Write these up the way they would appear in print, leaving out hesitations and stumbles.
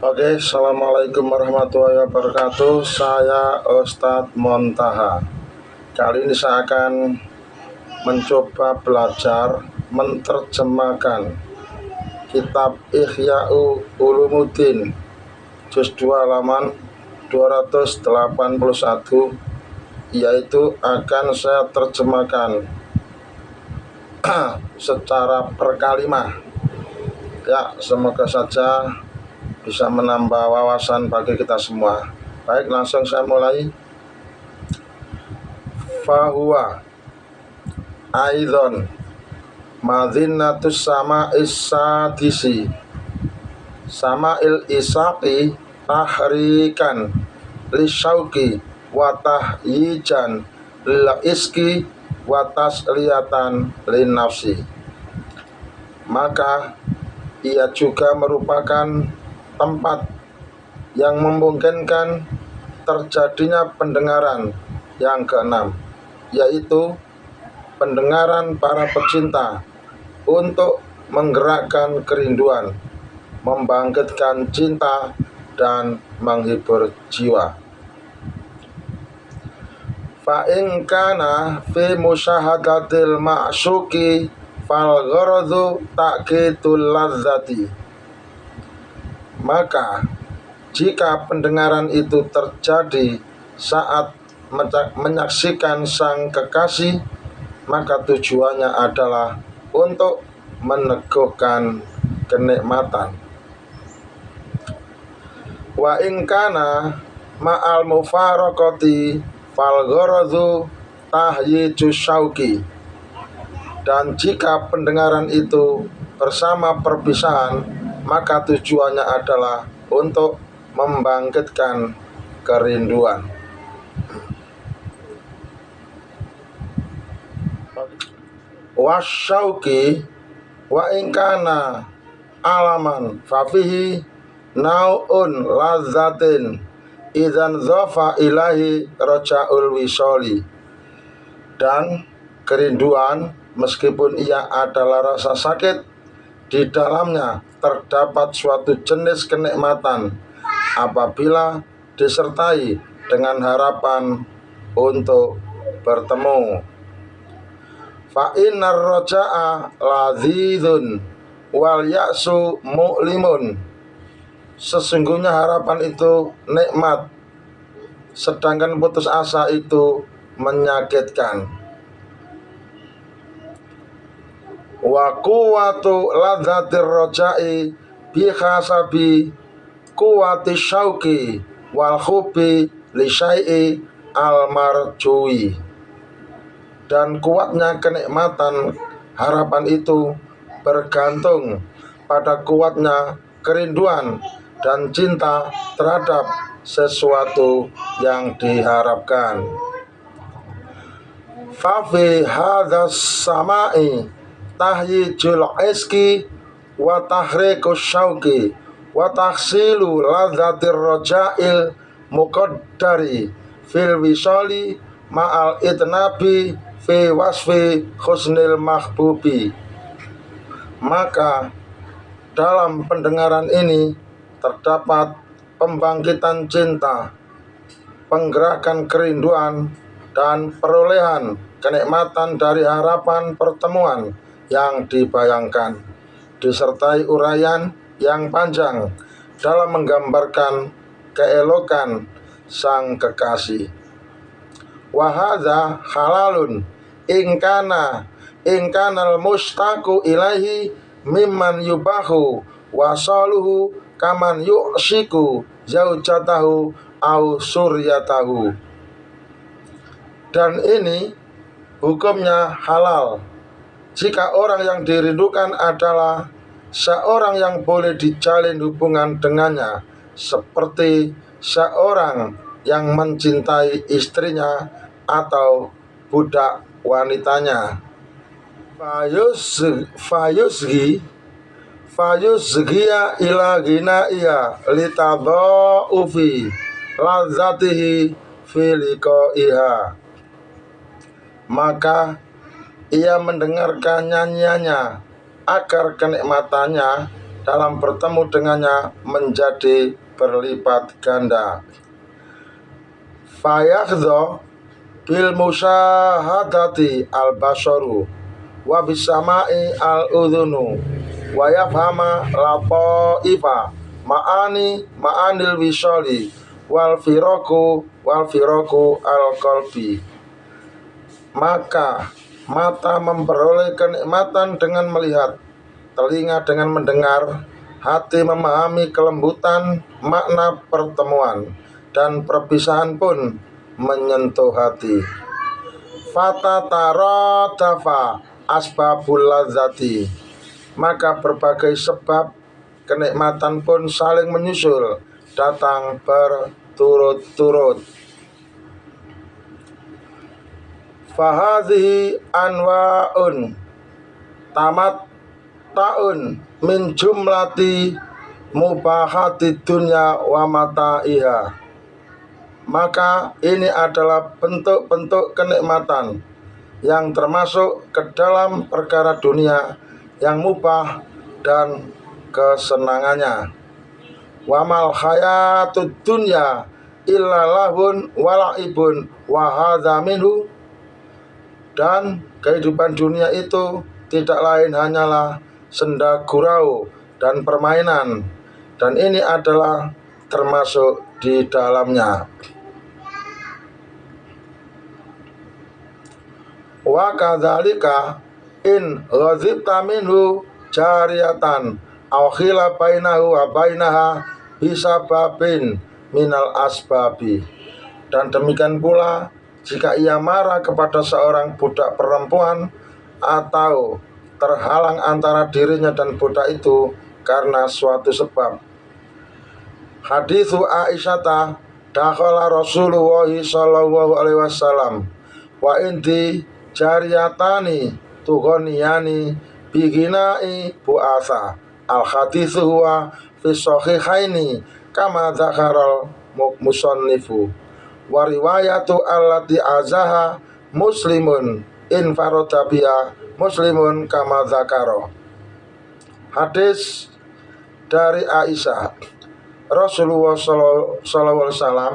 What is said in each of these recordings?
Oke, assalamualaikum warahmatullahi wabarakatuh. Saya Ustadz Montaha. Kali ini saya akan mencoba belajar menerjemahkan kitab Ihya'u Ulumuddin juz 2 halaman 281, yaitu akan saya terjemahkan secara per kalimah. Ya, semoga saja bisa menambah wawasan bagi kita semua. Baik, langsung saya mulai. Fahuwa aidon madinatus sama isadisi sama il isaqi tahrikan lisyauki wa tahyijan lil iski wa tasliyatan lin nafsi. Maka ia juga merupakan tempat yang memungkinkan terjadinya pendengaran yang keenam, yaitu pendengaran para pecinta untuk menggerakkan kerinduan, membangkitkan cinta, dan menghibur jiwa. Fa in kana fi musyahadatil ma'syuki fal gharadu ta'kidul ladzati. Maka jika pendengaran itu terjadi saat menyaksikan sang kekasih, maka tujuannya adalah untuk meneguhkan kenikmatan. Wa in kana ma'al mufaraqati fal gharadu tahyiju syauqi. Dan jika pendengaran itu bersama perpisahan, maka tujuannya adalah untuk membangkitkan kerinduan. Wasyauqi wa in kana alaman fafihi naun lazzatin idzan dhafa ilahi raja'ul wisoli. Dan kerinduan, meskipun ia adalah rasa sakit, di dalamnya terdapat suatu jenis kenikmatan apabila disertai dengan harapan untuk bertemu. Fa innar raja'a ladzidun wal ya'su mu'limun. Sesungguhnya harapan itu nikmat, sedangkan putus asa itu menyakitkan. Wa quwwatu ladzatir raja'i bihasabi quwwati syauqi wal hubbi li syai'i al marjui. Dan kuatnya kenikmatan harapan itu bergantung pada kuatnya kerinduan dan cinta terhadap sesuatu yang diharapkan. Fa fi hadzas sama'i tahyijul iski wa tahrikus syauqi wa tahsilu ladzatir raja'il muqaddari fil wisali ma'al itnabi fi wasfi husnil mahbubi. Maka dalam pendengaran ini terdapat pembangkitan cinta, penggerakan kerinduan, dan perolehan kenikmatan dari harapan pertemuan yang dibayangkan, disertai uraian yang panjang dalam menggambarkan keelokan sang kekasih. Wa hadza halalun ingkanal mustaqu ilaihi mimman yubahu wasaluhu kaman yu'shiku zaujatahu au suryatahu. Dan ini hukumnya halal jika orang yang dirindukan adalah seorang yang boleh dijalin hubungan dengannya, seperti seorang yang mencintai istrinya atau budak wanitanya. Fayuzgiya ila ginaiya litadha'ufi lazatihi filiqaiha. Maka ia mendengarkan nyanyiannya agar kenikmatannya dalam bertemu dengannya menjadi berlipat ganda. Fayakhdho bil musyahadati al basaru wa bisamai al udhunu wa yafhama latoifa ma'anil wisoli wal firaku al qalbi. Maka mata memperoleh kenikmatan dengan melihat, telinga dengan mendengar, hati memahami kelembutan makna pertemuan, dan perpisahan pun menyentuh hati. Fatataradafa asbabul ladzati, maka berbagai sebab kenikmatan pun saling menyusul datang berturut-turut. Fahadhihi anwa'un tamat ta'un min jumlati mubahati dunya wa mata'iha. Maka ini adalah bentuk-bentuk kenikmatan yang termasuk ke dalam perkara dunia yang mubah dan kesenangannya. Wa mal hayatud dunya illa lahun wala'ibun wa hadza minhu, dan kehidupan dunia itu tidak lain hanyalah senda gurau dan permainan, dan ini adalah termasuk di dalamnya. Wa kadzalika in ghazibta minhu jariyatan aw khila bainahu wa bainaha bisababin minal asbabi, dan demikian pula jika ia marah kepada seorang budak perempuan atau terhalang antara dirinya dan budak itu karena suatu sebab. Hadithu Aisyata dakhala Rasulullah sallallahu alaihi wasallam wa indi jariyatani tughaniyani biginai bu'atha. Al hadithu huwa fi sahihaini kama dzakaral musannifu wa riwayatu allati azaha muslimun in farodabiya muslimun kama dzakaro. Hadis dari Aisyah, Rasulullah sallallahu alaihi wasallam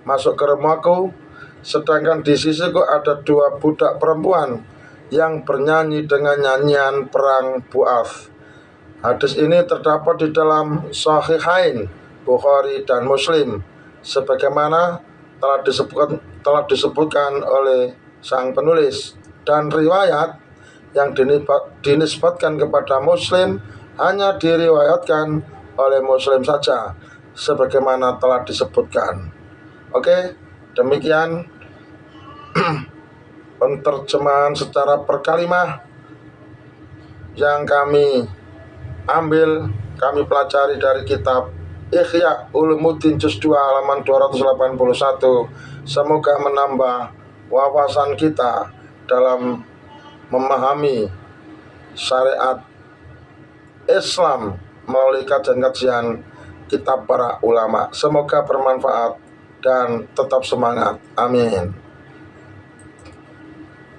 masuk ke rumahku, sedangkan di sisiku ada dua budak perempuan yang bernyanyi dengan nyanyian perang Bu'ath. Hadis ini terdapat di dalam Sahihain Bukhari dan Muslim, sebagaimana telah disebutkan oleh sang penulis, dan riwayat yang dinisbatkan kepada Muslim hanya diriwayatkan oleh Muslim saja, sebagaimana telah disebutkan. Oke, demikian penterjemahan secara perkalimah yang kami pelajari dari kitab Ihya Ulumuddin Juz 2 halaman 281. Semoga menambah wawasan kita dalam memahami syariat Islam melalui kajian-kajian kitab para ulama. Semoga bermanfaat dan tetap semangat. Amin.